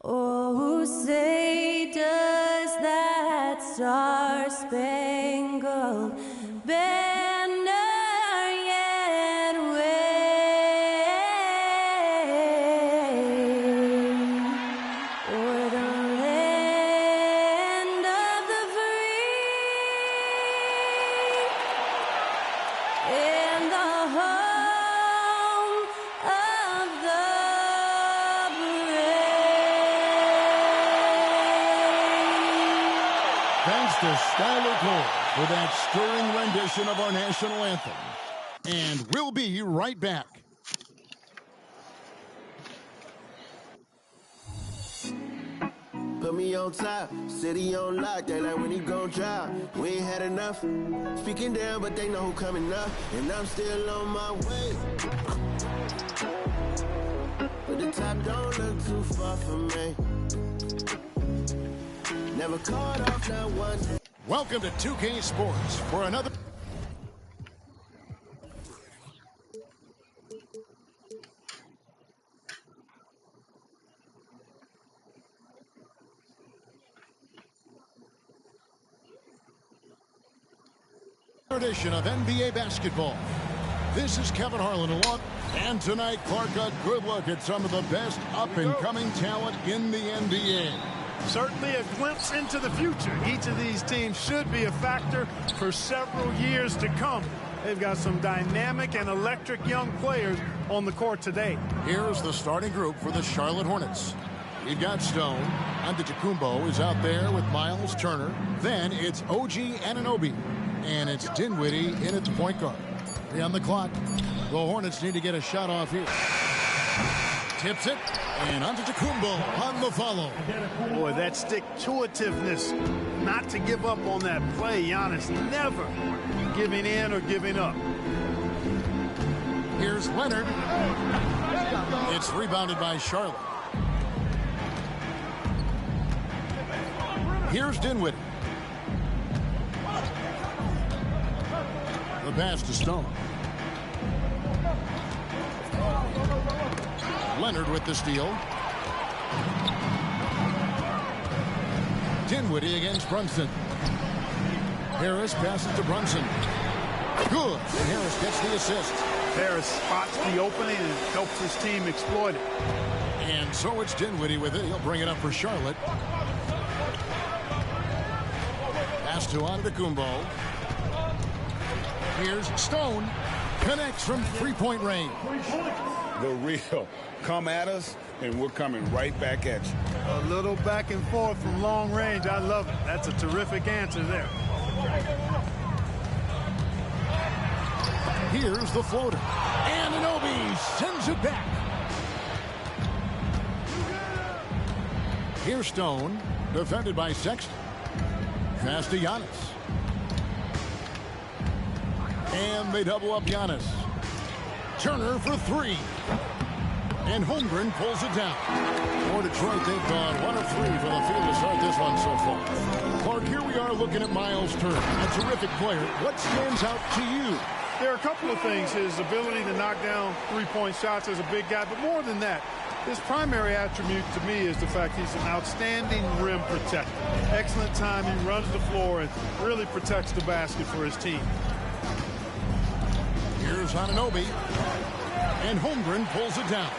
Oh, say does that star-spangled banner yet wave o'er the land of the free and the home of the Thanks to Skylar Cole for that stirring rendition of our national anthem. And we'll be right back. Put me on top, city on lock, they like when you gon' drop. We ain't had enough, speaking down, but they know who coming up. And I'm still on my way. But the top don't look too far from me. Never caught off, not once. Welcome to 2K Sports for another edition of NBA basketball. This is Kevin Harlan along, and tonight Clark got a good look at some of the best up-and-coming talent in the NBA. Certainly a glimpse into the future. Each of these teams should be a factor for several years to come. They've got some dynamic and electric young players on the court today. Here's the starting group for the Charlotte Hornets. You've got Stone. Antetokounmpo is out there with Miles Turner. Then it's OG Anunoby. And it's Dinwiddie in at the point guard. 3 on the clock. The Hornets need to get a shot off here. Tips it. And Antetokounmpo on the follow. Boy, that stick-to-itiveness, not to give up on that play. Giannis never giving in or giving up. Here's Leonard. It's rebounded by Charlotte. Here's Dinwiddie. The pass to Stone. Leonard with the steal. Dinwiddie against Brunson. Harris passes to Brunson. Good. And Harris gets the assist. Harris spots the opening and helps his team exploit it. And so it's Dinwiddie with it. He'll bring it up for Charlotte. Pass to Antetokounmpo. Here's Stone. Connects from three-point range. The real. Come at us, and we're coming right back at you. A little back and forth from long range. I love it. That's a terrific answer there. Here's the floater. Anunoby sends it back. Here's Stone. Defended by Sexton. Pass to Giannis. And they double up Giannis. Turner for 3. And Holmgren pulls it down. For Detroit, they've gone 1 of 3 from the field to start this one so far. Clark, here we are looking at Miles Turner, a terrific player. What stands out to you? There are a couple of things. His ability to knock down three-point shots as a big guy, but more than that, his primary attribute to me is the fact he's an outstanding rim protector. Excellent timing, runs the floor, and really protects the basket for his team. Here's Anunoby. And Holmgren pulls it down.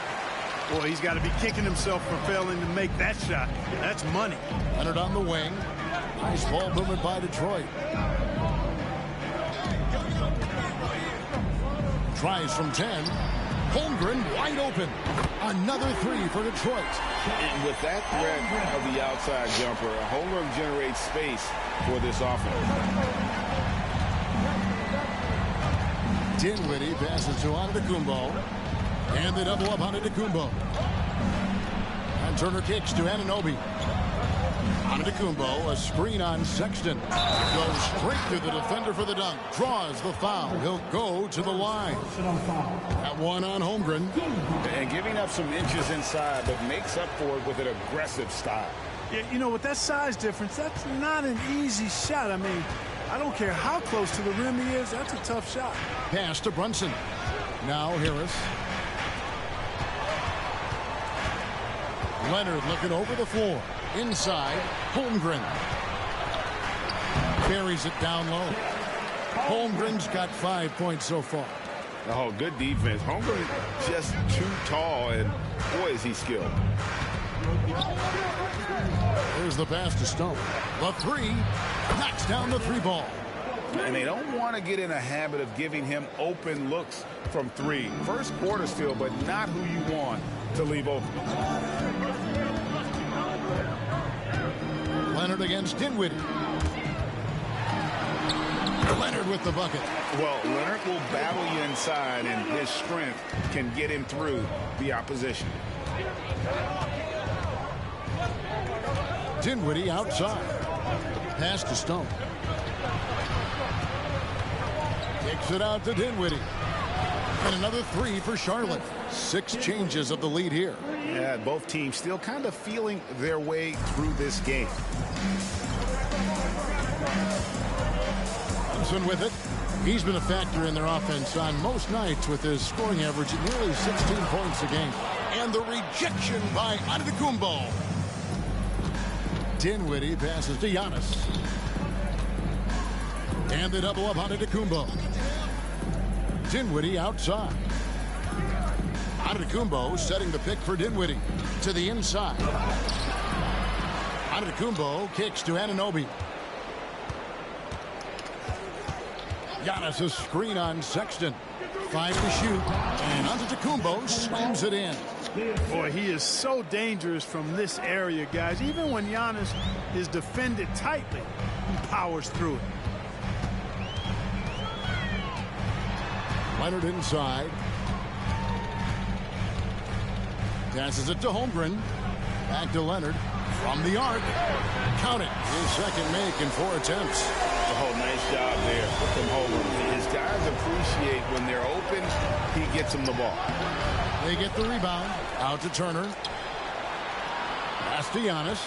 Boy, he's got to be kicking himself for failing to make that shot. That's money. Leonard on the wing. Nice ball movement by Detroit. Tries from 10. Holmgren wide open. Another 3 for Detroit. And with that threat of the outside jumper, Holmgren generates space for this offense. Dinwiddie passes to Antetokounmpo. And they double up Antetokounmpo. And Turner kicks to Anunoby. Antetokounmpo, a screen on Sexton. Goes straight to the defender for the dunk. Draws the foul. He'll go to the line. That one on Holmgren. And giving up some inches inside, but makes up for it with an aggressive style. Yeah, you know, with that size difference, that's not an easy shot. I mean, I don't care how close to the rim he is. That's a tough shot. Pass to Brunson. Now Harris. Leonard looking over the floor. Inside, Holmgren. Carries it down low. Holmgren's got 5 points so far. Oh, good defense. Holmgren just too tall, and boy, is he skilled. Here's the pass to Stone. The three. Knocks down the three ball. And they don't want to get in a habit of giving him open looks from three. First quarter still, but not who you want to leave open. Leonard against Dinwiddie. Leonard with the bucket. Well, Leonard will battle you inside, and his strength can get him through the opposition. Dinwiddie outside. Pass to Stone. Kicks it out to Dinwiddie. And another three for Charlotte. 6 changes of the lead here. Yeah, both teams still kind of feeling their way through this game. Thompson with it. He's been a factor in their offense on most nights with his scoring average at nearly 16 points a game. And the rejection by Antetokounmpo. Dinwiddie passes to Giannis. And the double up on Antetokounmpo. Dinwiddie outside. Antetokounmpo setting the pick for Dinwiddie. To the inside. Antetokounmpo kicks to Anunoby. Giannis' screen on Sexton. 5 to shoot. And Antetokounmpo slams it in. Boy, he is so dangerous from this area, guys. Even when Giannis is defended tightly, he powers through it. Leonard inside. Passes it to Holmgren. Back to Leonard. From the arc. Count it. His second make in 4 attempts. Oh, nice job there from Holmgren. His guys appreciate when they're open, he gets them the ball. They get the rebound. Out to Turner. Pass to Giannis.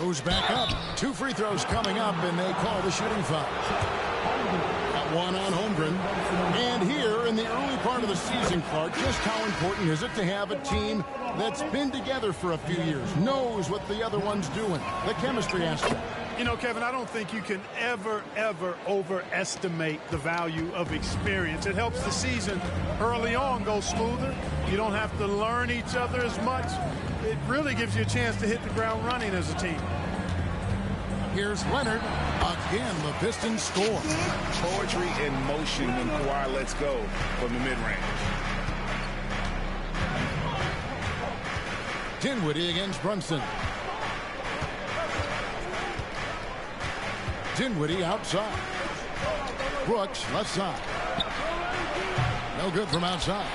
Moves back up. 2 free throws coming up, and they call the shooting foul. Got one on Holmgren. And here in the early part of the season, Clark, just how important is it to have a team that's been together for a few years, knows what the other one's doing, the chemistry aspect? You know, Kevin, I don't think you can ever overestimate the value of experience. It helps the season early on go smoother. You don't have to learn each other as much. It really gives you a chance to hit the ground running as a team. Here's Leonard. Again, the Pistons score. Poetry in motion when Kawhi lets go from the mid-range. Dinwiddie against Brunson. Dinwiddie outside. Brooks left side. No good from outside.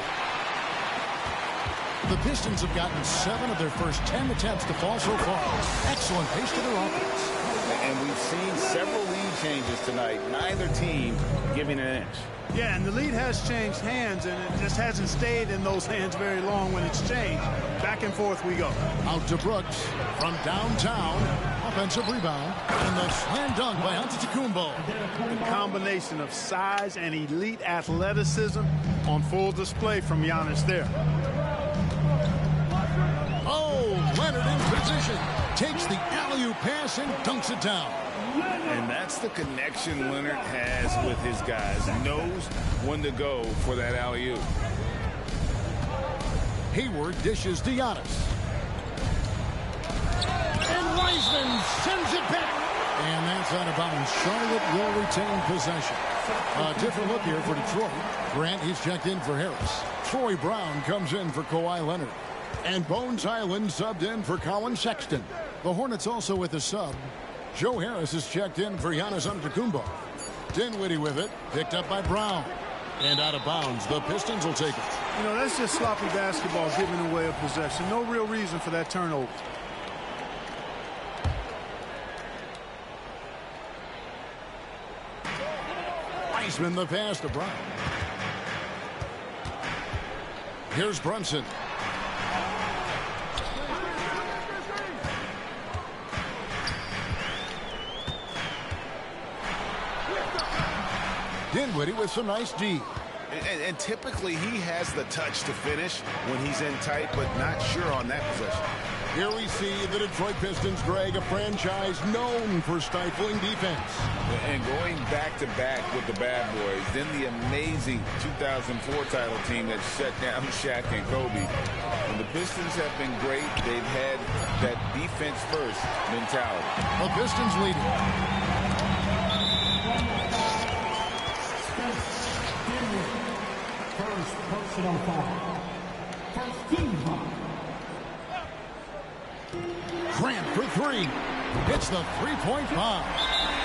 The Pistons have gotten 7 of their first 10 attempts to fall so far. Excellent pace to their offense. And we've seen several lead changes tonight. Neither team giving an inch. Yeah, and the lead has changed hands, and it just hasn't stayed in those hands very long when it's changed. Back and forth we go. Out to Brooks from downtown. Offensive rebound. And the slam dunk by Antetokounmpo. The combination of size and elite athleticism on full display from Giannis there. Oh, Leonard in position. Takes the alley-oop pass and dunks it down. And that's the connection Leonard has with his guys. He knows when to go for that alley-oop. Hayward dishes to Giannis. And Wiseman sends it back. And that's out of bounds. Charlotte will retain possession. A different look here for Detroit. Grant, he's checked in for Harris. Troy Brown comes in for Kawhi Leonard. And Bones Highland subbed in for Colin Sexton. The Hornets also with a sub. Joe Harris is checked in for Giannis Antetokounmpo. Dinwiddie with it. Picked up by Brown. And out of bounds. The Pistons will take it. You know, that's just sloppy basketball giving away a possession. No real reason for that turnover. Wiseman the pass to Brown. Here's Brunson. Dinwiddie with some nice D. And typically he has the touch to finish when he's in tight, but not sure on that possession. Here we see the Detroit Pistons, Greg, a franchise known for stifling defense. And going back-to-back with the bad boys, then the amazing 2004 title team that shut down Shaq and Kobe. And the Pistons have been great. They've had that defense-first mentality. The Pistons leading. First personal foul. First team foul. Grant for three. It's the three-point bomb.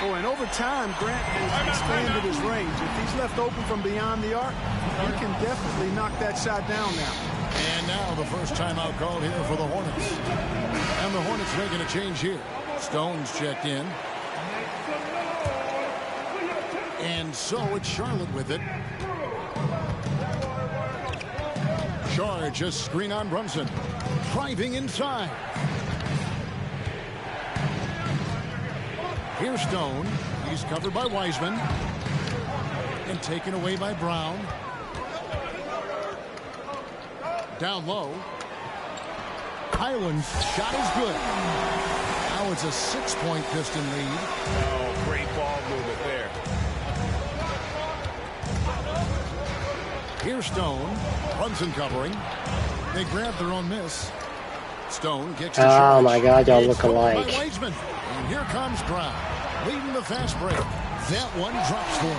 Oh, and over time, Grant has expanded his range. If he's left open from beyond the arc, he can definitely knock that shot down now. And now the first timeout called here for the Hornets. And the Hornets making a change here. Stone's checked in. And so it's Charlotte with it. Charge, a screen on Brunson. Driving inside. Here's Stone. He's covered by Wiseman. And taken away by Brown. Down low. Highland's shot is good. Now it's a 6-point Piston lead. Oh, great ball movement there. Here's Stone. Brunson covering. They grab their own miss. Stone kicks to Oh my God, y'all look It's covered alike. by Wiseman. And here comes Brown, leading the fast break. That one drops for him.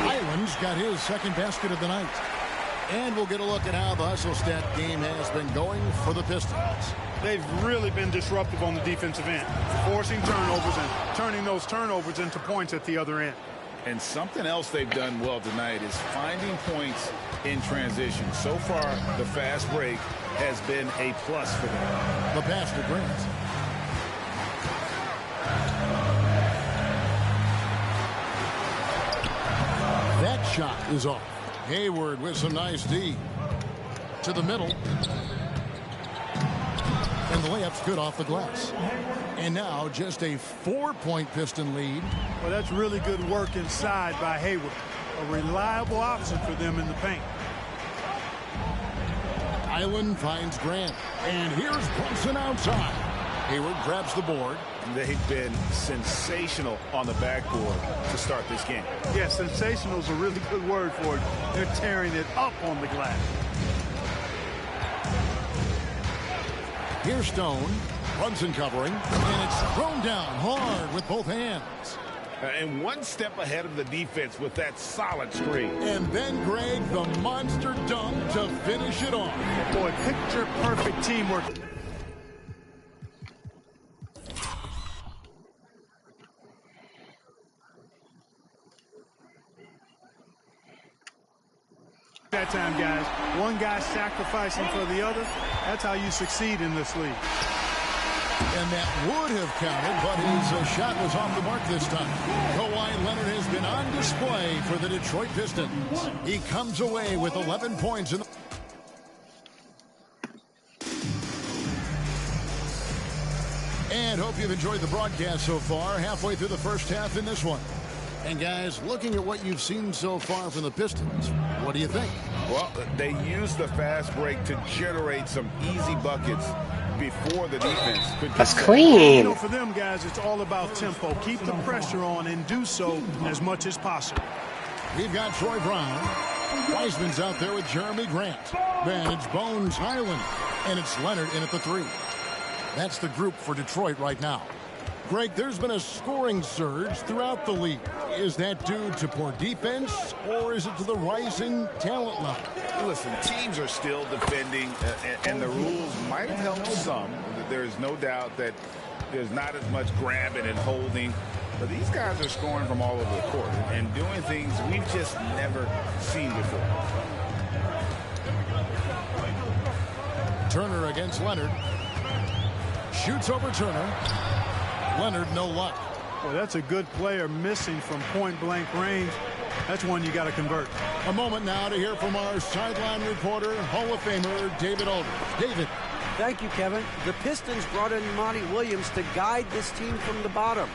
Highland's got his second basket of the night. And we'll get a look at how the hustle stat game has been going for the Pistons. They've really been disruptive on the defensive end, forcing turnovers and turning those turnovers into points at the other end. And something else they've done well tonight is finding points in transition. So far, the fast break has been a plus for them. The pass to Grant. That shot is off. Hayward with some nice D. To the middle. And the layup's good off the glass. And now just a 4-point Piston lead. Well, that's really good work inside by Hayward. A reliable option for them in the paint. Island finds Grant. And here's Brunson outside. Hayward grabs the board. They've been sensational on the backboard to start this game. Yeah, sensational is a really good word for it. They're tearing it up on the glass. Here's Stone. Brunson covering. And it's thrown down hard with both hands. And one step ahead of the defense with that solid screen. And then, Greg, the monster dunk to finish it off. Boy, picture perfect teamwork. That time, guys. One guy sacrificing for the other. That's how you succeed in this league. And that would have counted, but his shot was off the mark this time. Kawhi Leonard has been on display for the Detroit Pistons. He comes away with 11 points in the... And hope you've enjoyed the broadcast so far. Halfway through the first half in this one. And guys, looking at what you've seen so far from the Pistons, what do you think? Well, they used the fast break to generate some easy buckets before the defense could get That's set. You clean. know, for them guys, it's all about tempo. Keep the pressure on and do so as much as possible. We've got Troy Brown. Wiseman's out there with Jeremy Grant. Then it's Bones Highland. And it's Leonard in at the 3. That's the group for Detroit right now. Greg, there's been a scoring surge throughout the league. Is that due to poor defense, or is it to the rising talent level? Listen, teams are still defending, and the rules might have helped some. There is no doubt that there's not as much grabbing and holding. But these guys are scoring from all over the court and doing things we've just never seen before. Turner against Leonard. Shoots over Turner. Leonard, no luck. Well, that's a good player missing from point-blank range. That's one you got to convert. A moment now to hear from our sideline reporter, Hall of Famer David Aldridge. David. Thank you, Kevin. The Pistons brought in Monty Williams to guide this team from the bottom.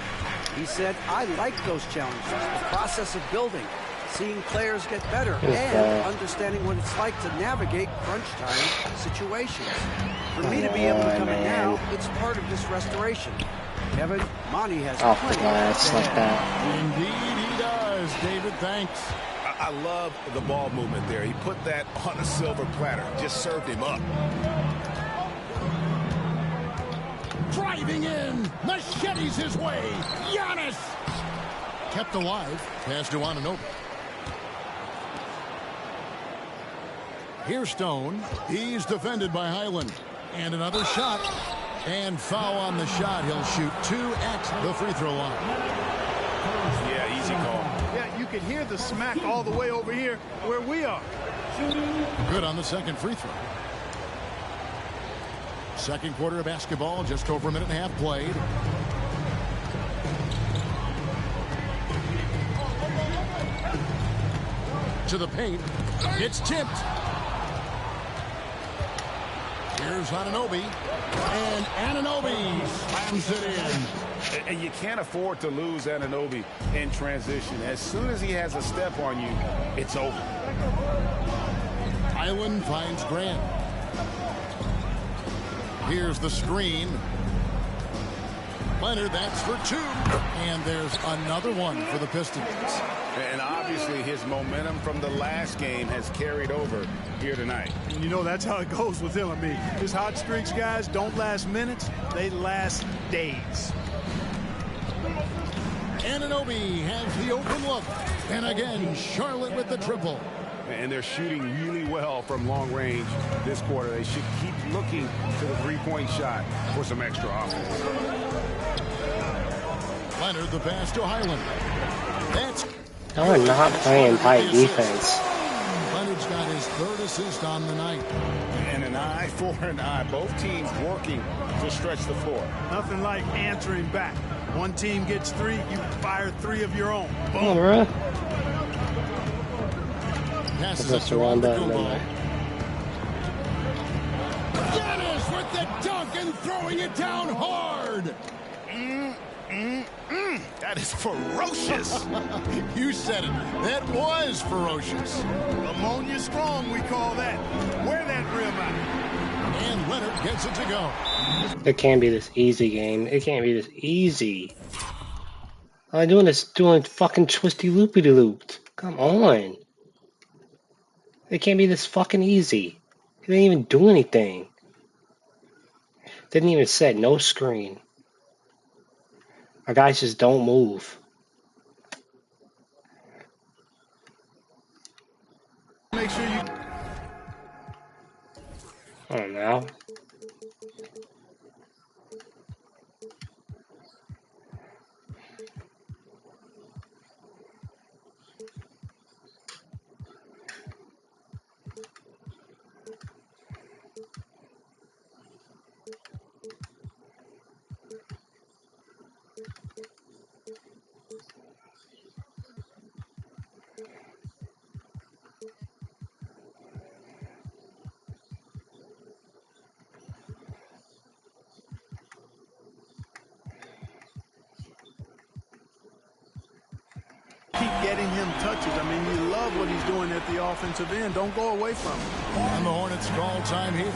He said, I like those challenges, the process of building. seeing players get better and understanding what it's like to navigate crunch time situations. For me to be able to come in now, it's part of this restoration. Kevin, Monty has plenty glass like that. Indeed he does, David. Thanks. I love the ball movement there. He put that on a silver platter. Just served him up. Driving in. Machetes his way. Giannis. Kept alive. Pass to Anunoby. Here's Stone. He's defended by Highland. And another shot. And foul on the shot. He'll shoot 2 at the free throw line. Yeah, easy call. Yeah, you can hear the smack all the way over here where we are. Good on the second free throw. Second quarter of basketball, just over a minute and a half played. To the paint. It's tipped. Here's Anunoby. And Anunoby slams it in. And you can't afford to lose Anunoby in transition. As soon as he has a step on you, it's over. Highland finds Grant. Here's the screen. Leonard, that's for 2. And there's another one for the Pistons. And obviously his momentum from the last game has carried over here tonight. And you know that's how it goes with him. I mean, his hot streaks, guys, don't last minutes. They last days. Anunoby has the open look. And again, Charlotte with the triple. And they're shooting really well from long range this quarter. They should keep looking to the three-point shot for some extra offense. Leonard, the pass to Highland. That's... Y'all are not playing tight defense. Leonard's got his 3rd assist on the night. And an eye for an eye. Both teams working to stretch the floor. Nothing like answering back. One team gets 3, you fire 3 of your own. Boom. Oh, bro. Passes it to Antetokounmpo. Giannis with the dunk and throwing it down hard. That is ferocious. You said it. That was ferocious. Ammonia strong, we call that. Wear that rim out. And Leonard gets it to go. It can't be this easy, game. It can't be this easy. All I'm doing is doing fucking twisty loopy-de-looped. Come on. It can't be this fucking easy. He didn't even do anything. Didn't even set no screen. Our guys just don't move. Make sure you... I don't know. Keep getting him touches. I mean, you love what he's doing at the offensive end. Don't go away from him. And the Hornets call time here.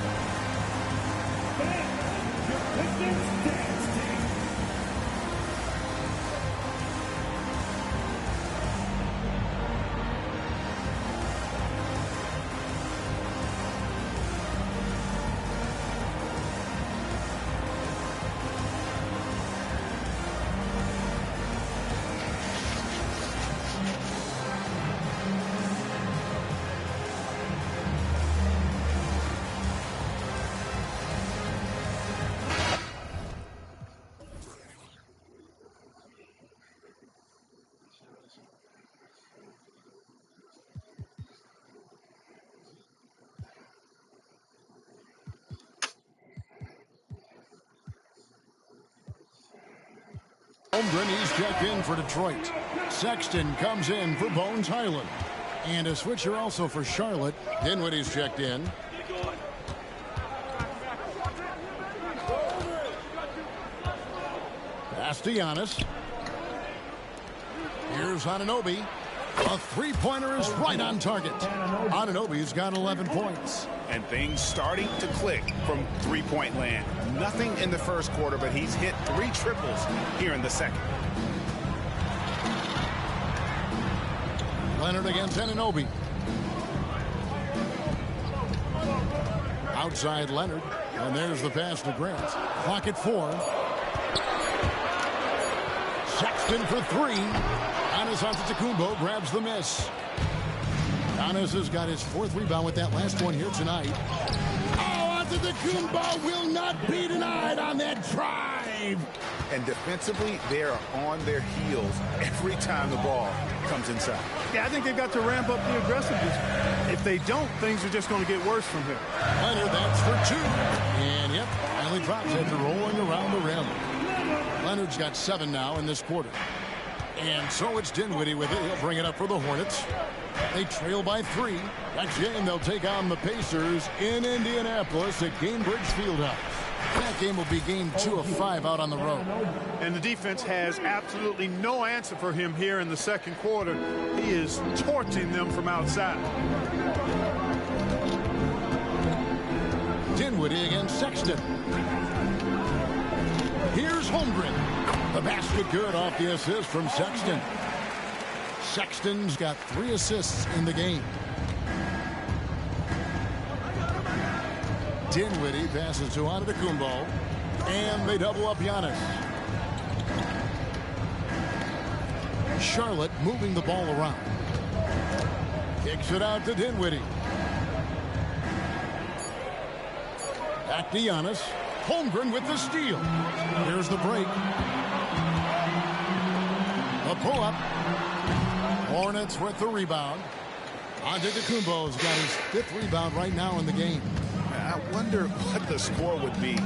Holmgren, he's checked in for Detroit. Sexton comes in for Bones Highland. And a switcher also for Charlotte. Dinwiddie's checked in. Pass to Giannis. Here's Anunoby. A three-pointer is right on target. Anunoby's got 11 points. And things starting to click from three-point land. Nothing in the first quarter, but he's hit 3 triples here in the second. Leonard against Anunoby. Outside Leonard. And there's the pass to Grant. Clock at 4. Sexton for 3. Giannis Antetokounmpo grabs the miss. Giannis has got his 4th rebound with that last one here tonight. Oh, Antetokounmpo will not be denied on that drive. And defensively, they are on their heels every time the ball comes inside. Yeah, I think they've got to ramp up the aggressiveness. If they don't, things are just going to get worse from here. Leonard, that's for 2. And, yep, finally drops after rolling around the rim. Leonard's got 7 now in this quarter. And so it's Dinwiddie with it. He'll bring it up for the Hornets. They trail by 3. Next game, they'll take on the Pacers in Indianapolis at Gainbridge Fieldhouse. That game will be game 2 of 5 out on the road. And the defense has absolutely no answer for him here in the second quarter. He is torching them from outside. Dinwiddie against Sexton. Here's Holmgren. The basket good off the assist from Sexton. Sexton's got 3 assists in the game. Dinwiddie passes to Antetokounmpo, and they double up Giannis. Charlotte moving the ball around. Kicks it out to Dinwiddie. Back to Giannis. Holmgren with the steal. Here's the break. A pull-up. Hornets with the rebound. Antetokounmpo's got his 5th rebound right now in the game. I wonder what the score would be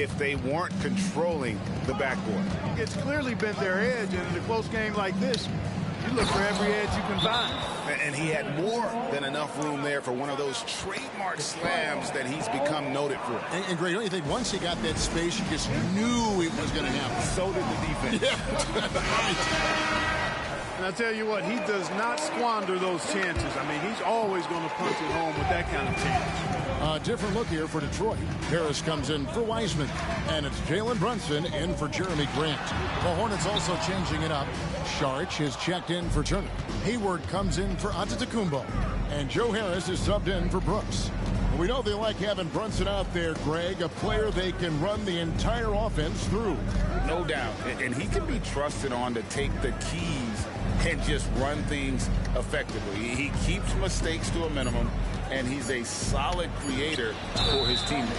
if they weren't controlling the backboard. It's clearly been their edge, and in a close game like this, you look for every edge you can find. And he had more than enough room there for one of those trademark slams that he's become noted for. And Greg, don't you think once he got that space, you just knew it was going to happen? So did the defense. Yeah. And I tell you what, he does not squander those chances. I mean, he's always going to punch it home with that kind of chance. A different look here for Detroit. Harris comes in for Wiseman, and it's Jalen Brunson in for Jeremy Grant. The Hornets also changing it up. Saric is checked in for Turner. Hayward comes in for Antetokounmpo, and Joe Harris is subbed in for Brooks. We know they like having Brunson out there, Greg, a player they can run the entire offense through. No doubt, and he can be trusted on to take the keys and just run things effectively. He keeps mistakes to a minimum, and he's a solid creator for his teammates.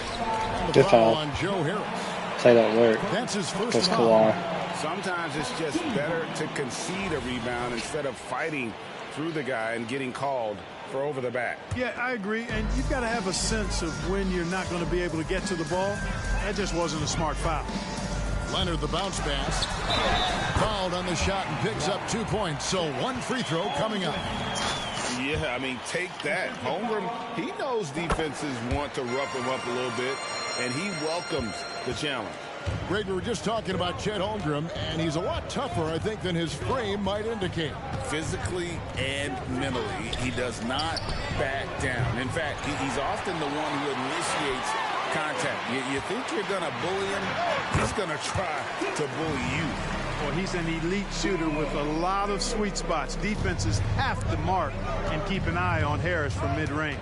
Good foul on Joe Harris. That don't work. That's his first That's foul. Sometimes it's just better to concede a rebound instead of fighting through the guy and getting called for over the back. Yeah, I agree, and you've got to have a sense of when you're not going to be able to get to the ball. That just wasn't a smart foul. Leonard, the bounce pass. Fouled on the shot and picks up 2 points. So 1 free throw coming up. Yeah, I mean, take that. Holmgren, he knows defenses want to rough him up a little bit, and he welcomes the challenge. Greg, we were just talking about Chet Holmgren, and he's a lot tougher, I think, than his frame might indicate. Physically and mentally, he does not back down. In fact, he's often the one who initiates contact. You think you're going to bully him, he's going to try to bully you. Well, he's an elite shooter with a lot of sweet spots. Defenses have to mark and keep an eye on Harris from mid-range.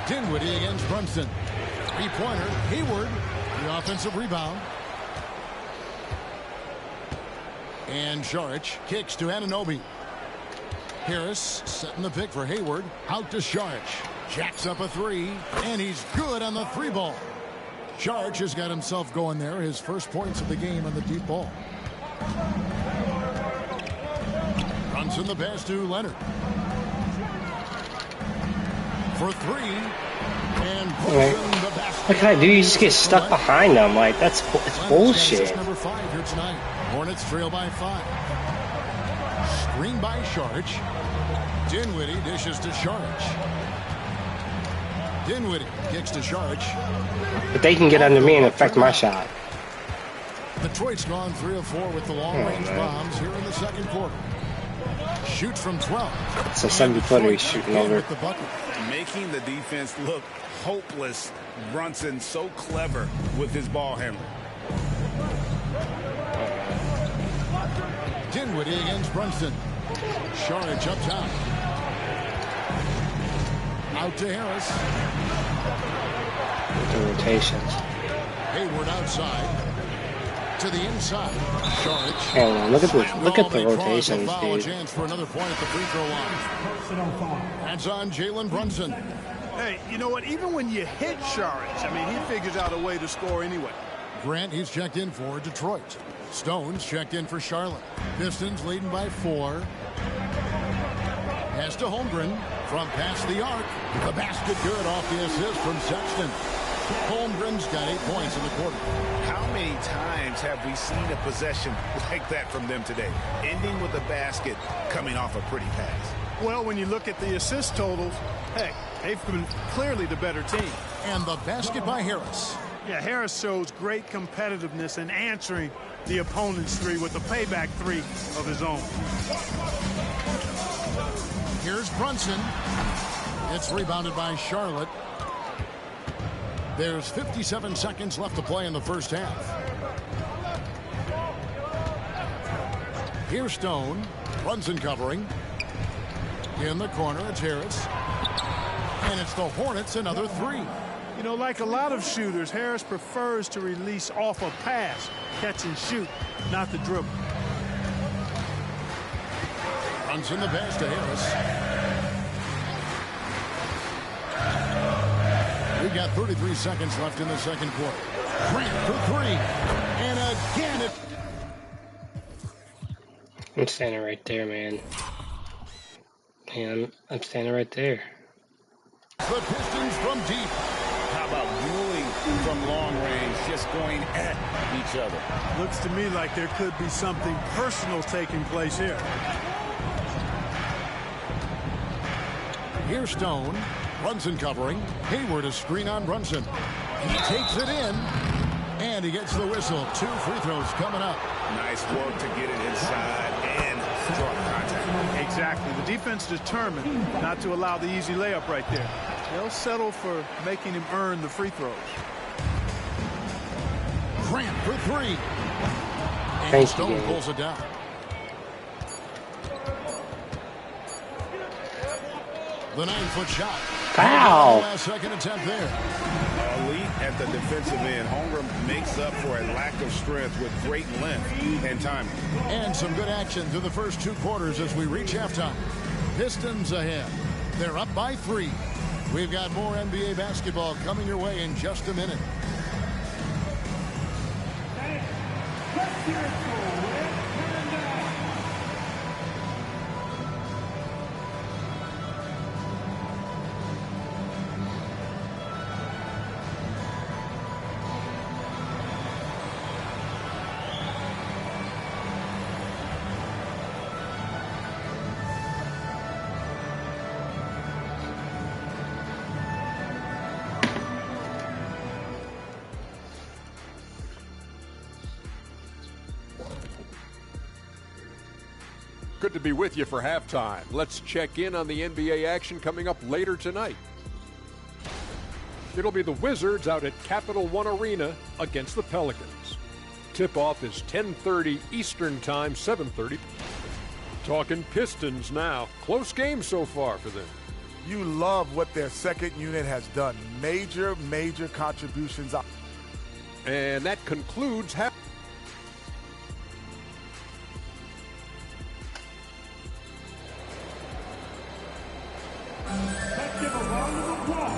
Dinwiddie against Brunson. Three-pointer. Hayward, the offensive rebound. And Saric kicks to Anunoby. Harris setting the pick for Hayward. Out to Saric. Jacks up a 3, and he's good on the 3 ball. Saric has got himself going there. His first points of the game on the deep ball. Brunson the pass to Leonard. For 3. And the basket. What can I do? You just get stuck behind them. Like, it's bullshit. Number 5 here tonight. Hornets trail by 5. Screen by Saric. Dinwiddie dishes to Saric. Dinwiddie kicks to Saric. But they can get under me and affect my shot. Detroit's gone 3 of 4 with the long-range bombs here in the second quarter. Shoots from 12. So 70-footer he's shooting over. With the bucket. Making the defense look hopeless. Brunson so clever with his ball handling. Dinwiddie against Brunson. Saric up top. Out to Harris. The rotations. Hayward outside. To the inside. Saric. Hold on, look at the rotations, dude. Chance for another point at the free throw line. That's on Jalen Brunson. Hey, you know what? Even when you hit Saric, I mean, he figures out a way to score anyway. Grant, he's checked in for Detroit. Stone's checked in for Charlotte. Pistons leading by 4. Pass to Holmgren from past the arc. The basket good off the assist from Sexton. Holmgren's got 8 points in the quarter. How many times have we seen a possession like that from them today? Ending with a basket, coming off a pretty pass. Well, when you look at the assist totals, hey, they've been clearly the better team. And the basket by Harris. Yeah, Harris shows great competitiveness in answering the opponent's 3 with a payback 3 of his own. Here's Brunson. It's rebounded by Charlotte. There's 57 seconds left to play in the first half. Here's Stone. Brunson covering. In the corner, it's Harris. And it's the Hornets, another 3. You know, like a lot of shooters, Harris prefers to release off a pass, catch and shoot, not the dribble. Brunson the pass to Harris. We've got 33 seconds left in the second quarter. Grant for 3. And again it. I'm standing right there, man. Man, I'm standing right there. The Pistons from deep. How about dueling from long range, just going at each other? Looks to me like there could be something personal taking place here. Here's Stone. Brunson covering. Hayward a screen on Brunson. He takes it in. And he gets the whistle. 2 free throws coming up. Nice work to get it inside and draw contact. Exactly. The defense determined not to allow the easy layup right there. They'll settle for making him earn the free throws. Grant for 3. And Thank Stone you. pulls it down. The 9-foot shot. Wow. Last second attempt there. Elite at the defensive end. Holmgren makes up for a lack of strength with great length and timing. And some good action through the first 2 quarters as we reach halftime. Pistons ahead. They're up by 3. We've got more NBA basketball coming your way in just a minute. Good to be with you for halftime. Let's check in on the NBA action coming up later tonight. It'll be the Wizards out at Capital One Arena against the Pelicans. Tip-off is 10:30 Eastern Time, 7:30. Talking Pistons now. Close game so far for them. You love what their second unit has done. Major contributions. And that concludes half.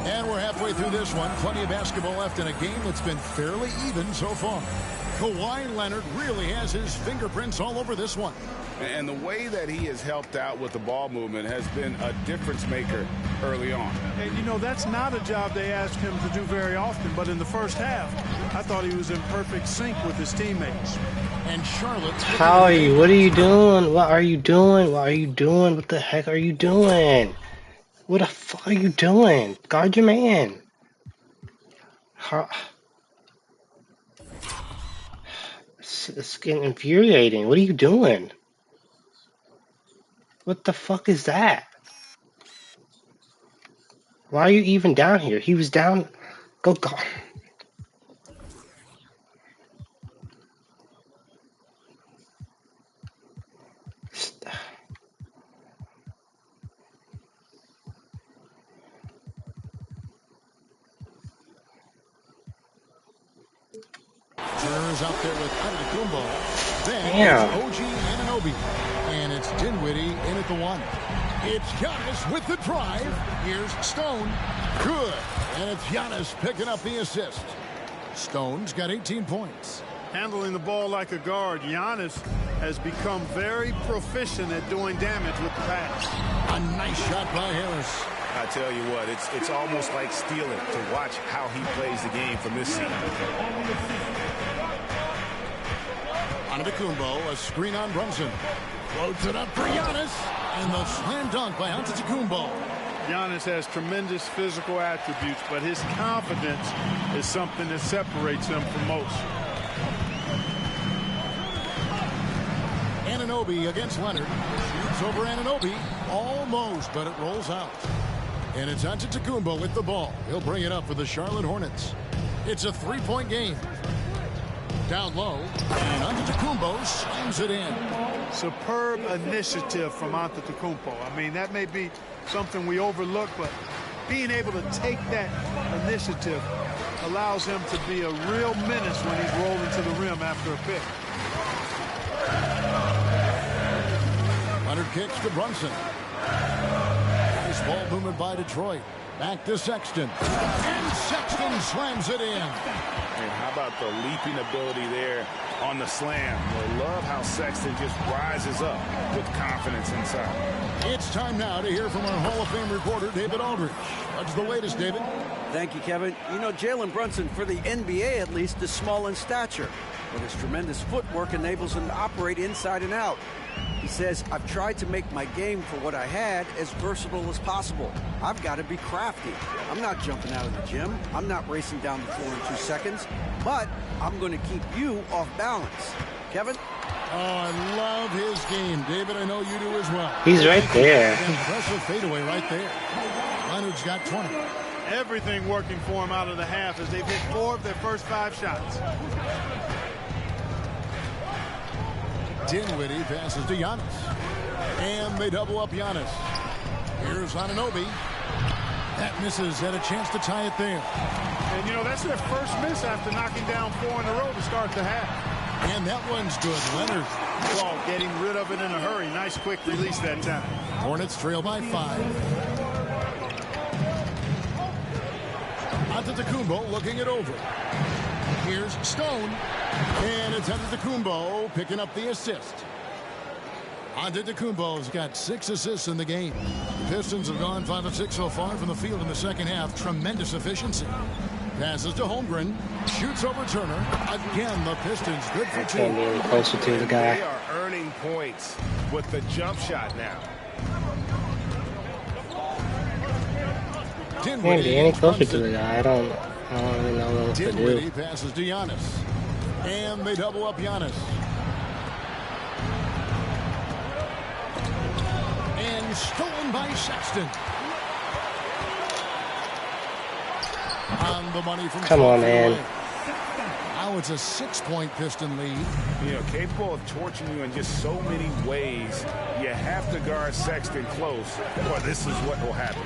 And we're halfway through this one. Plenty of basketball left in a game that's been fairly even so far. Kawhi Leonard really has his fingerprints all over this one. And the way that he has helped out with the ball movement has been a difference maker early on. And, you know, that's not a job they ask him to do very often, but in the first half, I thought he was in perfect sync with his teammates. And Charlotte. Howie, what are you doing? What are you doing? What are you doing? What the heck are you doing? What the fuck are you doing? Guard your man. It's getting infuriating. What are you doing? What the fuck is that? Why are you even down here? He was down. Go. Turner's out there with Antetokounmpo. Then Damn. it's OG Anunoby. And it's Dinwiddie in at the one. It's Giannis with the drive. Here's Stone. Good. And it's Giannis picking up the assist. Stone's got 18 points. Handling the ball like a guard, Giannis has become very proficient at doing damage with the pass. A nice shot by Harris. I tell you what, it's almost like stealing to watch how he plays the game from this seat. Antetokounmpo, a screen on Brunson. Floats it up for Giannis. And the slam dunk by Antetokounmpo. Giannis has tremendous physical attributes, but his confidence is something that separates him from most. Anunoby against Leonard. Shoots over Anunoby. Almost, but it rolls out. And it's Antetokounmpo with the ball. He'll bring it up for the Charlotte Hornets. It's a three-point game. Down low, and Antetokounmpo slams it in. Superb initiative from Antetokounmpo. I mean, that may be something we overlook, but being able to take that initiative allows him to be a real menace when he's rolling to the rim after a pick. Leonard kicks to Brunson. Nice ball movement by Detroit. Back to Sexton. And Sexton slams it in. And how about the leaping ability there on the slam? I love how Sexton just rises up with confidence inside. It's time now to hear from our Hall of Fame reporter, David Aldridge. What's the latest, David? Thank you, Kevin. You know, Jalen Brunson, for the NBA at least, is small in stature, but his tremendous footwork enables him to operate inside and out. He says, I've tried to make my game for what I had as versatile as possible. I've got to be crafty. I'm not jumping out of the gym. I'm not racing down the floor in 2 seconds, but I'm going to keep you off balance. Kevin? Oh, I love his game. David, I know you do as well. He's right there. Impressive fadeaway right there. Leonard's got 20. Everything working for him out of the half as they've hit 4 of their first 5 shots. Dinwiddie passes to Giannis. And they double up Giannis. Here's Anunoby. That misses. Had a chance to tie it there. And, you know, that's their first miss after knocking down 4 in a row to start the half. And that one's good. Leonard. Ball getting rid of it in a hurry. Nice quick release that time. Hornets trail by 5. Antetokounmpo looking it over. Here's Stone. And it's Antetokounmpo picking up the assist. Antetokounmpo's got 6 assists in the game. The Pistons have gone 5 of 6 so far from the field in the second half. Tremendous efficiency. Passes to Holmgren. Shoots over Turner. Again, the Pistons good for 2. Can't be any closer to the guy. They are earning points with the jump shot now. Can't be any closer to the guy. I don't really know what to Dinwiddie do. passes to Giannis. And they double up Giannis. And stolen by Sexton. On the money from Come on, man. Now it's a 6-point Piston lead. You know, capable of torching you in just so many ways. You have to guard Sexton close, or this is what will happen.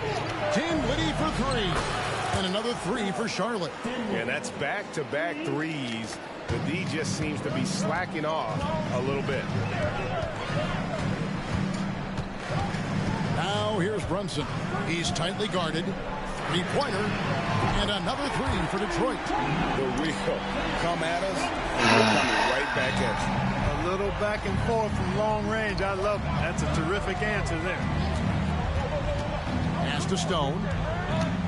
Dinwiddie for 3. And another 3 for Charlotte. Yeah, that's back-to-back threes. The D just seems to be slacking off a little bit. Now here's Brunson. He's tightly guarded. 3-pointer. And another 3 for Detroit. The real come at us, and we're coming right back at you. A little back and forth from long range. I love it. That's a terrific answer there. Pass to Stone.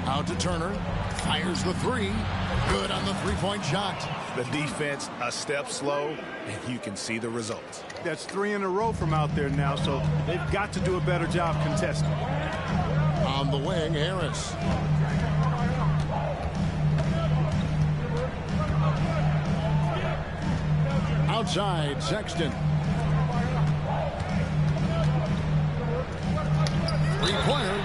Out to Turner. Fires the 3. Good on the 3-point shot. The defense a step slow, and you can see the results. That's 3 in a row from out there now, so they've got to do a better job contesting. On the wing, Harris. Outside, Sexton. Three-pointer.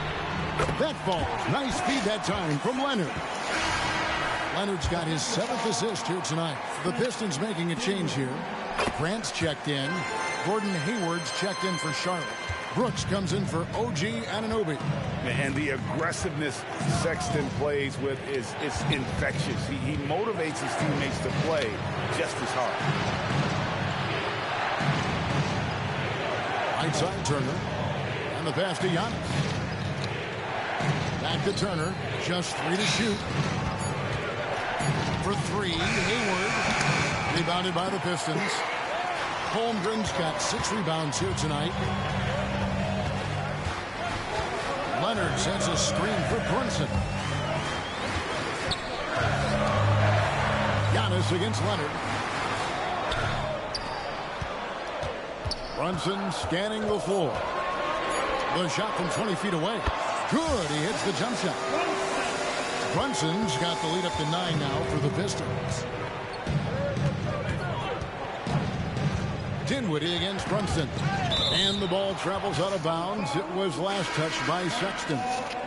That falls. Nice feed that time from Leonard. Leonard's got his 7th assist here tonight. The Pistons making a change here. Grant's checked in. Gordon Hayward's checked in for Charlotte. Brooks comes in for OG Anunoby. And the aggressiveness Sexton plays with is infectious. He motivates his teammates to play just as hard. Right side Turner. And the pass to Giannis. Back to Turner. Just 3 to shoot. For 3, Hayward. Rebounded by the Pistons. Holmgren's got 6 rebounds here tonight. Leonard sends a screen for Brunson. Giannis against Leonard. Brunson scanning the floor. The shot from 20 feet away. Good. He hits the jump shot. Brunson's got the lead up to 9 now for the Pistons. Dinwiddie against Brunson. And the ball travels out of bounds. It was last touched by Sexton.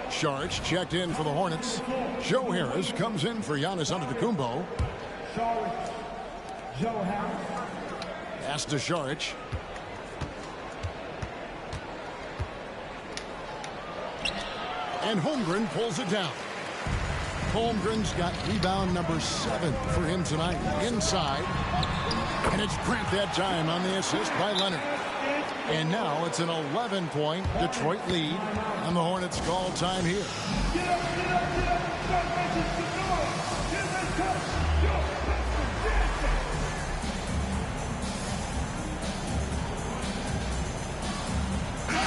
Sharch checked in for the Hornets. Joe Harris comes in for Giannis Antetokounmpo. Pass to Sharch. And Holmgren pulls it down. Holmgren's got rebound number 7 for him tonight. Inside. And it's Grant that time on the assist by Leonard. And now it's an 11-point Detroit lead. And the Hornets call time here.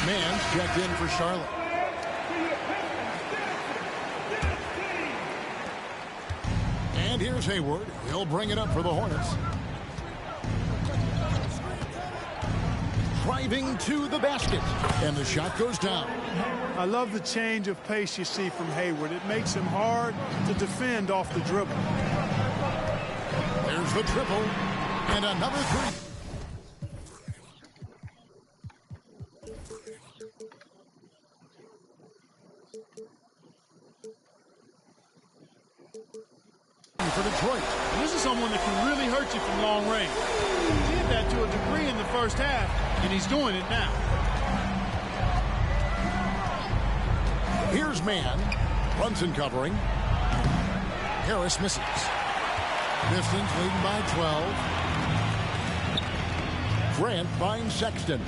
Mann's checked in for Charlotte. And here's Hayward. He'll bring it up for the Hornets. Driving to the basket. And the shot goes down. I love the change of pace you see from Hayward. It makes him hard to defend off the dribble. There's the triple. And another 3. For Detroit. And this is someone that can really hurt you from long range. He did that to a degree in the first half, and he's doing it now. Here's Mann. Brunson covering. Harris misses. Pistons leading by 12. Grant finds Sexton.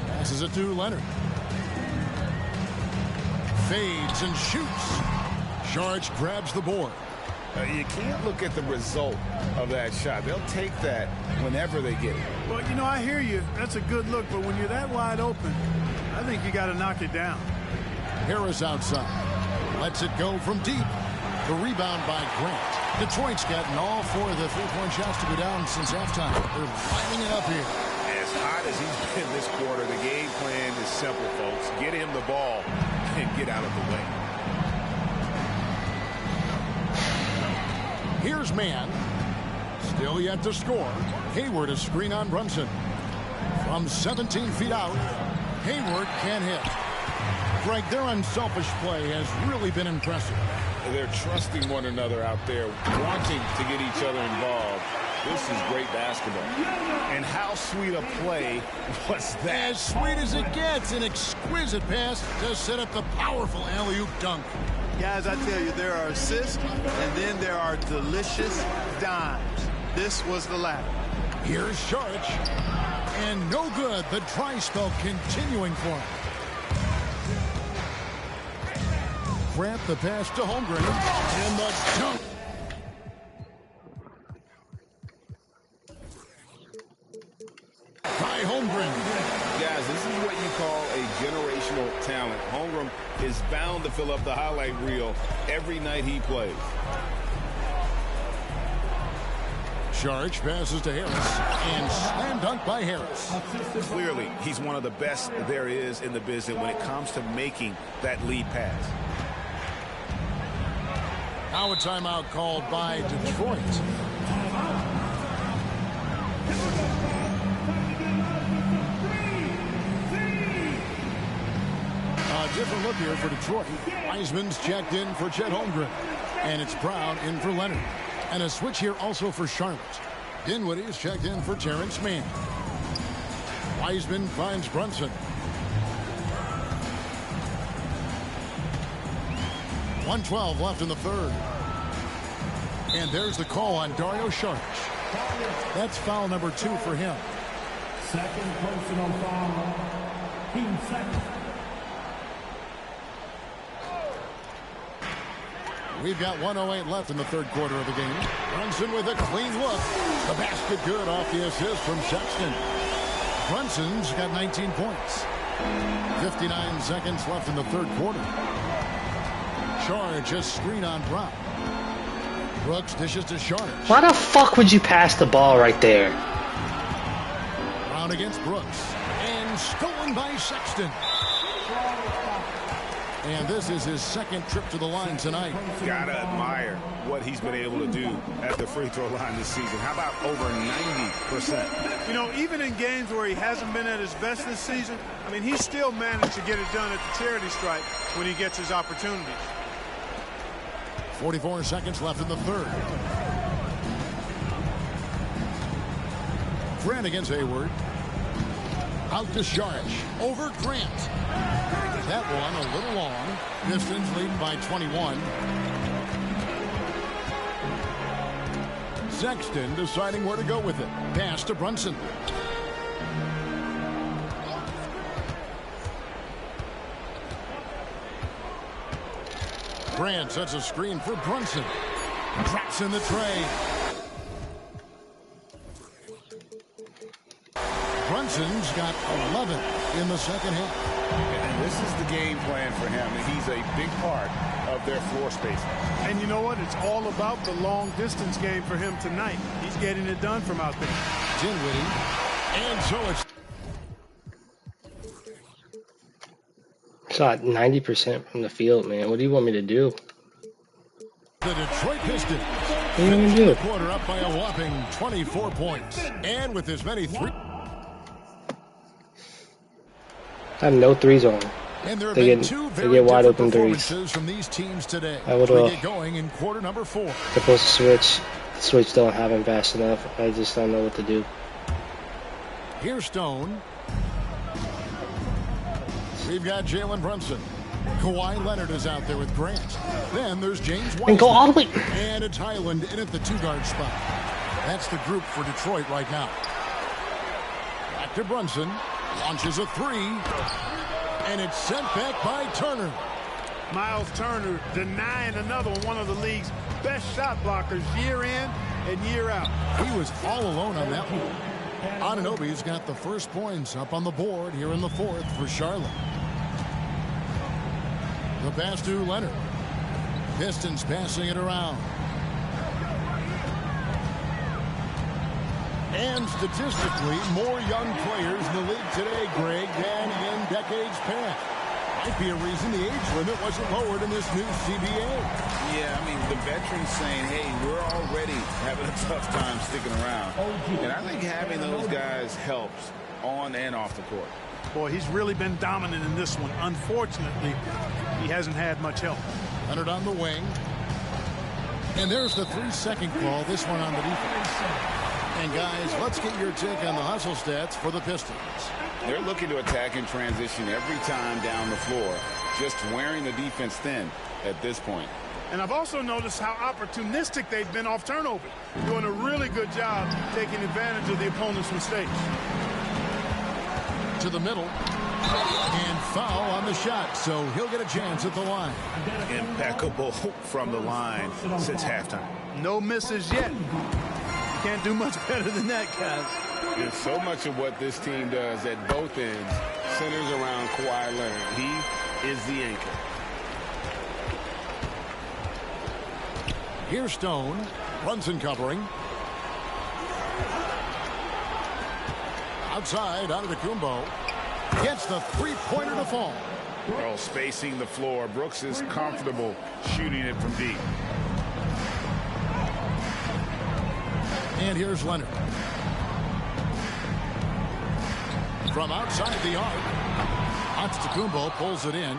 Passes it to Leonard. Fades and shoots. Sharch grabs the board. You can't look at the result of that shot. They'll take that whenever they get it. Well, you know, I hear you. That's a good look, but when you're that wide open, I think you got to knock it down. Harris outside. Lets it go from deep. The rebound by Grant. Detroit's gotten all 4 of the 3-point shots to go down since halftime. They're lining it up here. As hot as he's been this quarter, the game plan is simple, folks. Get him the ball and get out of the way. Here's Mann. Still yet to score. Hayward a screen on Brunson. From 17 feet out, Hayward can't hit. Greg, their unselfish play has really been impressive. They're trusting one another out there, wanting to get each other involved. This is great basketball. And how sweet a play was that? As sweet as it gets, an exquisite pass to set up the powerful alley-oop dunk. Guys, I tell you, there are assists, and then there are delicious dimes. This was the latter. Here's Sharch. And no good. The dry spell continuing for him. Grant the pass to Holmgren. And the dunk. By Holmgren. Guys, this is what you call a generational talent. Holmgren is bound to fill up the highlight reel every night he plays. Sharch passes to Harris. And slam dunk by Harris. Clearly, he's one of the best there is in the business when it comes to making that lead pass. Now a timeout called by Detroit. A different look here for Detroit. Wiseman's checked in for Chet Holmgren. And it's Brown in for Leonard. And a switch here also for Charlotte. Dinwiddie is checked in for Terrence Mann. Wiseman finds Brunson. 1:12 left in the third. And there's the call on Dario Saric. That's foul number 2 for him. Second personal foul. Team second. We've got 1:08 left in the third quarter of the game. Brunson with a clean look. The basket good off the assist from Sexton. Brunson's got 19 points. 59 seconds left in the third quarter. Saric just screen on Brown. Brooks dishes to Saric. Why the fuck would you pass the ball right there? Brown against Brooks. And stolen by Sexton. And this is his second trip to the line tonight. Gotta admire what he's been able to do at the free throw line this season. How about over 90%? You know, even in games where he hasn't been at his best this season, I mean, he's still managed to get it done at the charity stripe when he gets his opportunities. 44 seconds left in the third. Grant against Hayward. Out to Saric. Over Grant. That one a little long. Pistons leading by 21. Sexton deciding where to go with it. Pass to Brunson. Grant sets a screen for Brunson. Drops in the tray. Brunson's got 11 in the second half. And this is the game plan for him. He's a big part of their floor spacing. And you know what? It's all about the long distance game for him tonight. He's getting it done from out there. Dinwiddie. And so it's Shot 90% from the field, man. What do you want me to do? the Detroit Pistons. What do you want me to do? The quarter up by a whopping 24 points. And with as many three. I have no threes on. And there have They been get, two they very get wide different open threes. performances from these teams today. I would We get going in quarter number 4. supposed to switch. The switch don't have him fast enough. I just don't know what to do. Here's Stone. We've got Jalen Brunson. Kawhi Leonard is out there with Grant. Then there's James Wiseman. And go all the way. And it's Highland in at the 2-guard spot. That's the group for Detroit right now. Back to Brunson. Launches a 3. And it's sent back by Turner. Miles Turner denying another one of the league's best shot blockers year in and year out. He was all alone on that one. Anunoby's got the first points up on the board here in the fourth for Charlotte. The pass to Leonard. Pistons passing it around. And statistically, more young players in the league today, Greg, than in decades past. Might be a reason the age limit wasn't lowered in this new CBA. Yeah, I mean, the veterans saying, hey, we're already having a tough time sticking around. And I think having those guys helps on and off the court. Boy, he's really been dominant in this one. Unfortunately, he hasn't had much help. Leonard on the wing. And there's the 3-second call, this one on the defense. And guys, let's get your take on the hustle stats for the Pistons. They're looking to attack in transition every time down the floor, just wearing the defense thin at this point. And I've also noticed how opportunistic they've been off turnover, doing a really good job taking advantage of the opponent's mistakes. To the middle. And foul on the shot, so he'll get a chance at the line. Impeccable from the line since halftime. No misses yet. Can't do much better than that, guys. And so much of what this team does at both ends centers around Kawhi Leonard. He is the anchor. Here's Stone. Brunson covering. Outside, out of the Kumbo. Gets the three-pointer to fall. Well, spacing the floor. Brooks is comfortable shooting it from deep. And here's Leonard. From outside the arc, Antetokounmpo pulls it in.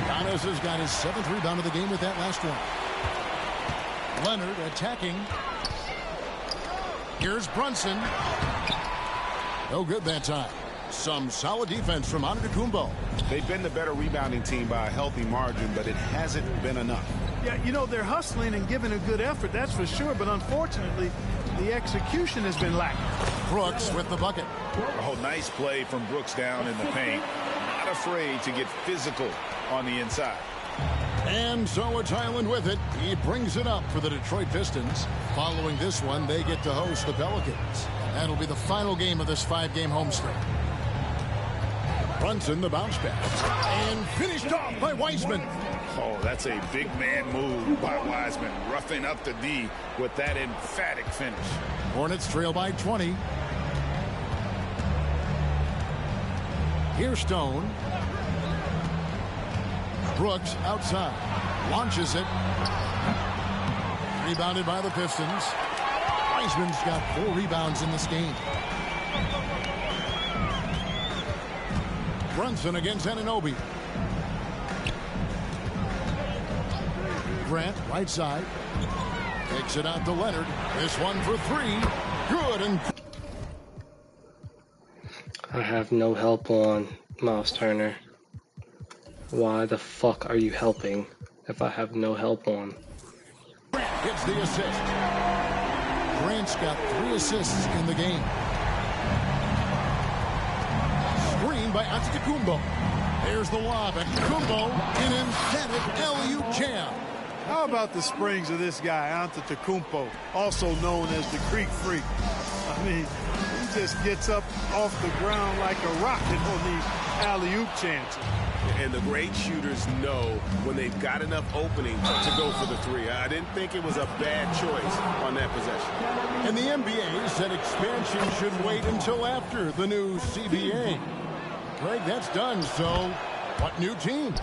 Giannis has got his 7th rebound of the game with that last one. Leonard attacking. Here's Brunson. No good that time. Some solid defense from Antetokounmpo. They've been the better rebounding team by a healthy margin, but it hasn't been enough. Yeah, you know, they're hustling and giving a good effort, that's for sure, but unfortunately, the execution has been lacking. Brooks with the bucket. Oh, nice play from Brooks down in the paint. Not afraid to get physical on the inside. And so it's Highland with it. He brings it up for the Detroit Pistons. Following this one, they get to host the Pelicans. That'll be the final game of this 5-game homestand. Brunson, the bounce pass. And finished off by Wiseman. Oh, that's a big man move by Wiseman, roughing up the D with that emphatic finish. Hornets trail by 20. Here's Stone. Brooks outside. Launches it. Rebounded by the Pistons. Wiseman's got 4 rebounds in this game. Brunson against Anunoby. Grant, right side. Takes it out to Leonard. This one for 3. Good. And I have no help on Miles Turner. Why the fuck are you helping if I have no help on? Grant gets the assist. Grant's got 3 assists in the game. Screen by Antetokounmpo. There's the lob. Antetokounmpo, an emphatic alley-oop jam. How about the springs of this guy, Antetokounmpo, also known as the Creek Freak? I mean, he just gets up off the ground like a rocket on these alley-oop chances. And the great shooters know when they've got enough opening to go for the 3. I didn't think it was a bad choice on that possession. And the NBA said expansion should wait until after the new CBA. Greg, that's done, so what new teams?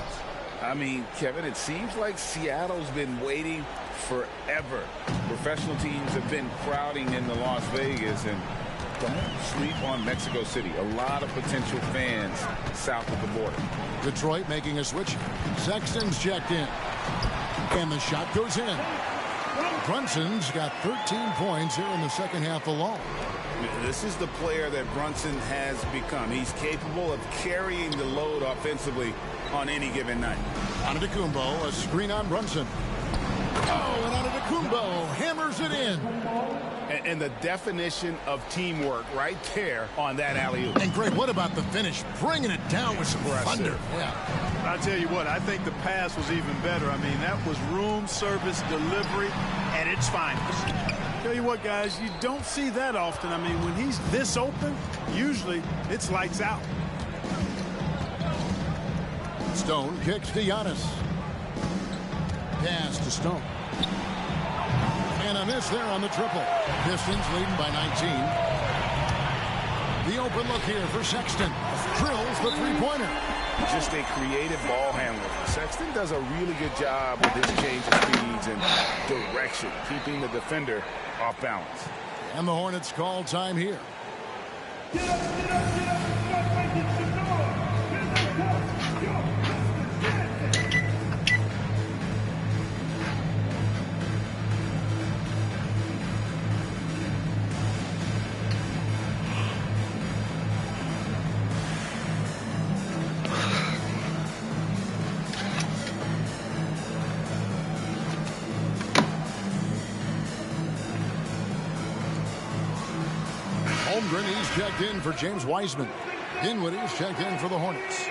I mean, Kevin, it seems like Seattle's been waiting forever. Professional teams have been crowding into Las Vegas, and don't sleep on Mexico City. A lot of potential fans south of the border. Detroit making a switch. Sexton's checked in. And the shot goes in. Brunson's got 13 points here in the second half alone. This is the player that Brunson has become. He's capable of carrying the load offensively on any given night. Antetokounmpo, a screen on Brunson. Oh, and Antetokounmpo hammers it in. And the definition of teamwork right there on that alley-oop. And Greg, what about the finish? Bringing it down with some thunder. Yeah. I tell you what, I think the pass was even better. I mean, that was room service delivery at its finest. Tell you what, guys, you don't see that often. I mean, when he's this open, usually it's lights out. Stone kicks to Giannis. Pass to Stone. And a miss there on the triple. Pistons leading by 19. The open look here for Sexton. Drills the three-pointer. Just a creative ball handler. Sexton does a really good job with his change of speeds and direction, keeping the defender off balance. And the Hornets call time here. Get up, get up, get up. Start making some noise. Holmgren, he's checked in for James Wiseman. Dinwiddie's checked in for the Hornets.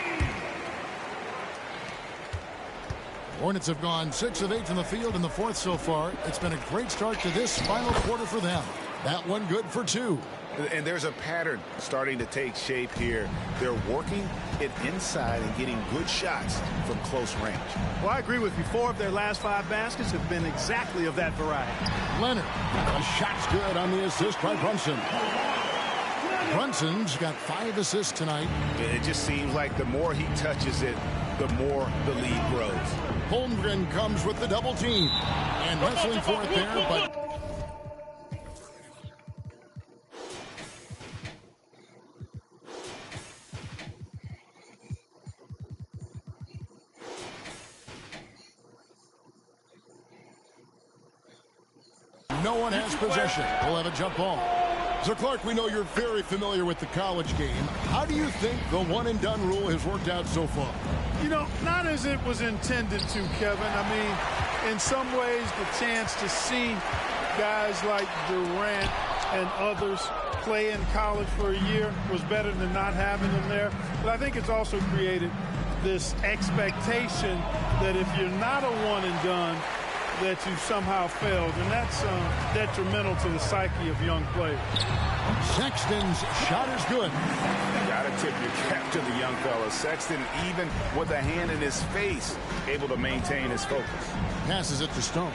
Hornets have gone 6 of 8 in the field in the fourth so far. It's been a great start to this final quarter for them. That one good for 2. And there's a pattern starting to take shape here. They're working it inside and getting good shots from close range. Well, I agree with you. 4 of their last 5 baskets have been exactly of that variety. Leonard, a shot's good on the assist by Brunson. Brunson's got 5 assists tonight. It just seems like the more he touches it, the more the lead grows. Holmgren comes with the double team. And wrestling for it there, but No one has possession. We'll have a jump ball. So, Clark, we know you're very familiar with the college game. How do you think the one-and-done rule has worked out so far? You know, not as it was intended to, Kevin. I mean, in some ways, the chance to see guys like Durant and others play in college for a year was better than not having them there. But I think it's also created this expectation that if you're not a one-and-done, that you somehow failed, and that's detrimental to the psyche of young players. Sexton's shot is good. You got to tip your cap to the young fella. Sexton, even with a hand in his face, able to maintain his focus. Passes it to Stone.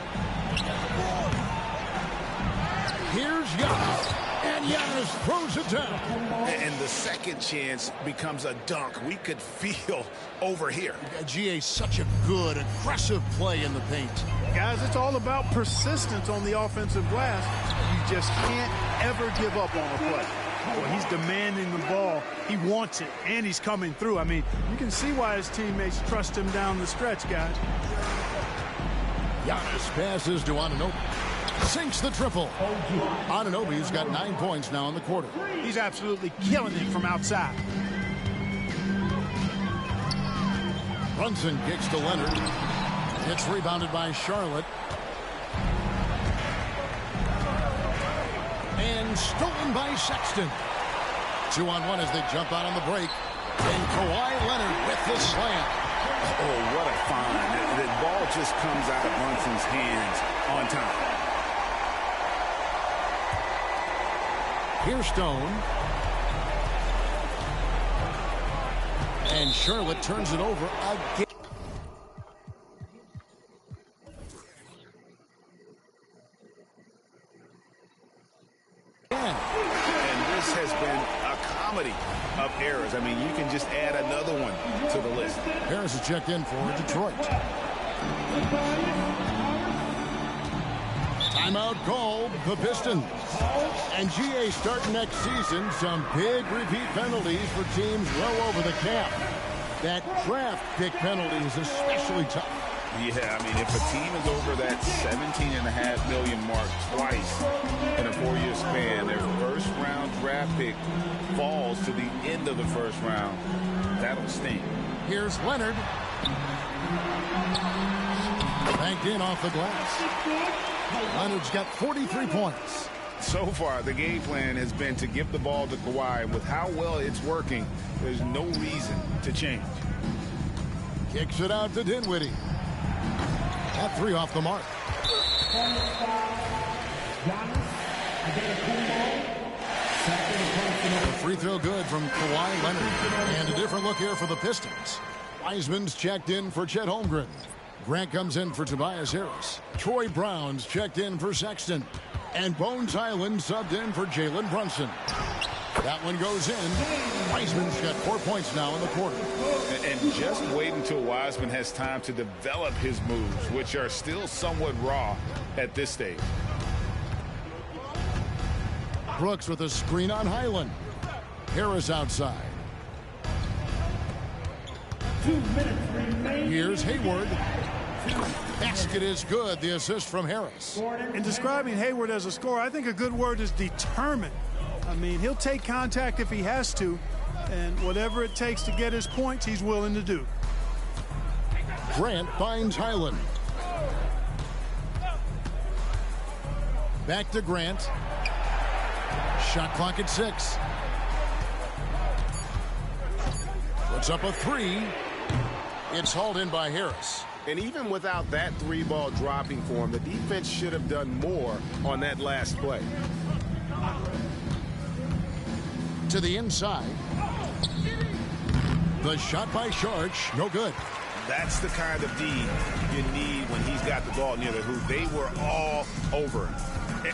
Here's Giannis, and Giannis throws it down. And the second chance becomes a dunk. We could feel over here. GA, such a good, aggressive play in the paint. Guys, it's all about persistence on the offensive glass. You just can't ever give up on a play. Well, he's demanding the ball. He wants it, and he's coming through. I mean, you can see why his teammates trust him down the stretch, guys. Giannis passes to Anunoby. Sinks the triple. Anunoby's got 9 points now in the quarter. He's absolutely killing it from outside. Brunson kicks to Leonard. It's rebounded by Charlotte. And stolen by Sexton. 2-on-1 as they jump out on the break. And Kawhi Leonard with the slam. Oh, what a find. The ball just comes out of Brunson's hands on time. Here's Stone. And Charlotte turns it over again. And this has been a comedy of errors. I mean, you can just add another one to the list. Harris is checked in for Detroit. Timeout called the Pistons. And GA starting next season, some big repeat penalties for teams well over the cap. That draft pick penalty is especially tough. Yeah, I mean, if a team is over that $17.5 million mark twice in a 4-year span, their first-round draft pick falls to the end of the first round. That'll sting. Here's Leonard. Banked in off the glass. Leonard's got 43 points. So far, the game plan has been to give the ball to Kawhi, and with how well it's working, there's no reason to change. Kicks it out to Dinwiddie. That 3 off the mark. A free throw good from Kawhi Leonard. And a different look here for the Pistons. Wiseman's checked in for Chet Holmgren. Grant comes in for Tobias Harris. Troy Brown's checked in for Sexton. And Bones Highland subbed in for Jalen Brunson. That one goes in. Wiseman's got 4 points now in the quarter. And just wait until Wiseman has time to develop his moves, which are still somewhat raw at this stage. Brooks with a screen on Highland. Harris outside. 2 minutes remaining. Here's Hayward. Basket is good. The assist from Harris. In describing Hayward as a scorer, I think a good word is determined. I mean, he'll take contact if he has to, and whatever it takes to get his points, he's willing to do. Grant finds Highland. Back to Grant. Shot clock at 6. Puts up a 3. It's hauled in by Harris. And even without that 3-ball dropping for him, the defense should have done more on that last play. To the inside. The shot by Sharch, no good. That's the kind of D you need when he's got the ball near the hoop. They were all over.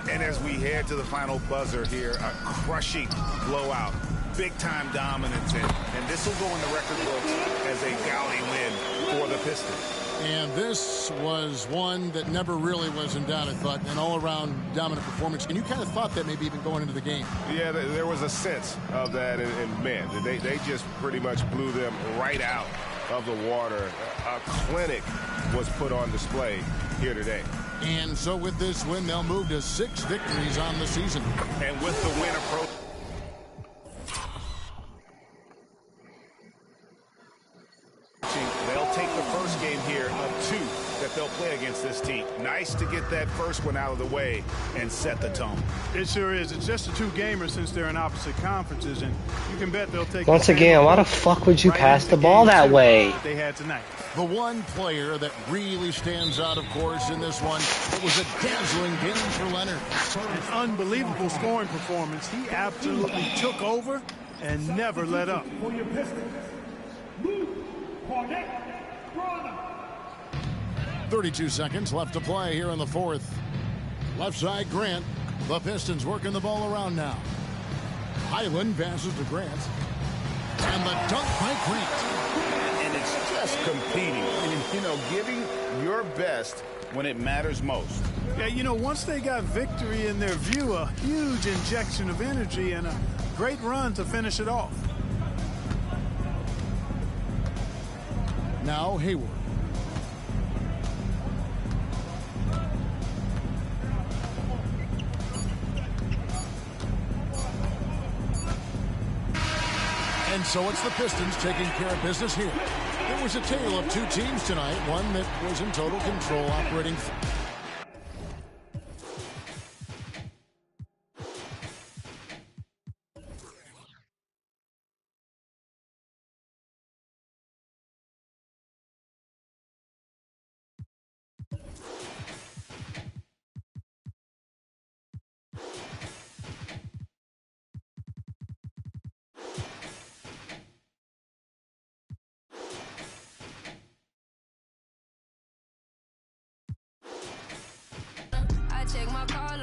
And as we head to the final buzzer here, a crushing blowout. Big-time dominance, and this will go in the record books as a gaudy win for the Pistons. And this was one that never really was in doubt, I thought, an all-around dominant performance. And you kind of thought that maybe even going into the game. Yeah, there was a sense of that, and man, they just pretty much blew them right out of the water. A clinic was put on display here today. And so with this win, they'll move to 6 victories on the season. And with the win approach, they'll take the first game here of 2 that they'll play against this team. Nice to get that first one out of the way and set the tone. It sure is. It's just a 2-gamer since they're in opposite conferences, and you can bet they'll take. Once again, why the fuck would you pass the ball that way? They had tonight. The one player that really stands out, of course, in this one, it was a dazzling game for Leonard. An unbelievable scoring performance. He absolutely took over and never let up. For your Pistons, Hornets. 32 seconds left to play here in the 4th. Left side, Grant. The Pistons working the ball around now. Highland passes to Grant. And the dunk by Grant. And it's just competing. You know, giving your best when it matters most. Yeah, you know, once they got victory in their view, a huge injection of energy and a great run to finish it off. Now Hayward. And so it's the Pistons taking care of business here. It was a tale of 2 teams tonight, one that was in total control, operating I check my call.